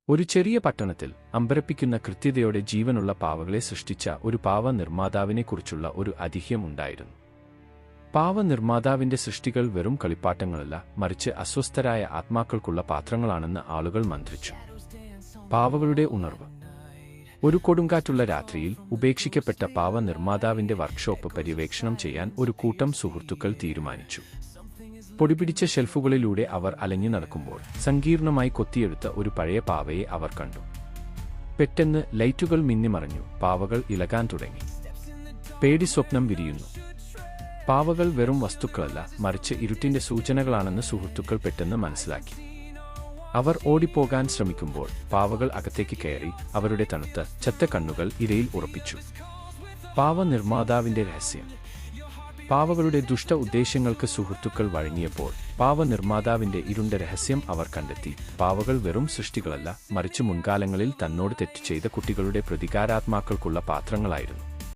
ഒരു ചെറിയ പട്ടണത്തിൽ അമ്പരപ്പിക്കുന്ന കൃത്യതയോടെ ജീവനുള്ള പാവകളെ സൃഷ്ടിച്ച ഒരു പാവ നിർമ്മാതാവിനെക്കുറിച്ചുള്ള ഒരു ഐതിഹ്യം ഉണ്ടായിരുന്നു. പാവ നിർമ്മാതാവിന്റെ സൃഷ്ടികൾ വെറും കളിപ്പാട്ടങ്ങളല്ല, മറിച്ച് അസ്വസ്ഥരായ ആത്മാക്കൾക്കുള്ള പാത്രങ്ങളാണെന്ന് ആളുകൾ മന്ത്രിച്ചു. പാവകളുടെ ഉണർവ്. ഒരു കൊടുങ്കാറ്റുള്ള രാത്രിയിൽ ഉപേക്ഷിക്കപ്പെട്ട പാവ നിർമ്മാതാവിന്റെ വർക്ക്ഷോപ്പ് പര്യവേക്ഷണം ചെയ്യാൻ ഒരു കൂട്ടം സുഹൃത്തുക്കൾ തീരുമാനിച്ചു. പൊടിപിടിച്ച ഷെൽഫുകളിലൂടെ അവർ അലഞ്ഞു നടക്കുമ്പോൾ സങ്കീർണമായി കൊത്തിയെടുത്ത ഒരു പഴയ പാവയെ അവർ കണ്ടു. പെട്ടെന്ന് ലൈറ്റുകൾ മിന്നിമറഞ്ഞു, പാവകൾ ഇളകാൻ തുടങ്ങി. പേടി സ്വപ്നം വിരിയുന്നു. പാവകൾ വെറും വസ്തുക്കളല്ല, മറിച്ച് ഇരുട്ടിന്റെ സൂചനകളാണെന്ന് സുഹൃത്തുക്കൾ പെട്ടെന്ന് മനസ്സിലാക്കി. അവർ ഓടിപ്പോകാൻ ശ്രമിക്കുമ്പോൾ പാവകൾ അകത്തേക്ക് കയറി അവരുടെ തണുത്ത ചത്ത കണ്ണുകൾ ഇരയിൽ ഉറപ്പിച്ചു. പാവ നിർമ്മാതാവിന്റെ രഹസ്യം. പാവകളുടെ ദുഷ്ട ഉദ്ദേശ്യങ്ങൾക്ക് സുഹൃത്തുക്കൾ വഴങ്ങിയപ്പോൾ പാവ നിർമ്മാതാവിന്റെ ഇരുണ്ട രഹസ്യം അവർ കണ്ടെത്തി. പാവകൾ വെറും സൃഷ്ടികളല്ല, മറിച്ച് മുൻകാലങ്ങളിൽ തന്നോട് തെറ്റ് ചെയ്ത കുട്ടികളുടെ പ്രതികാരാത്മാക്കൾക്കുള്ള പാത്രങ്ങളായിരുന്നു.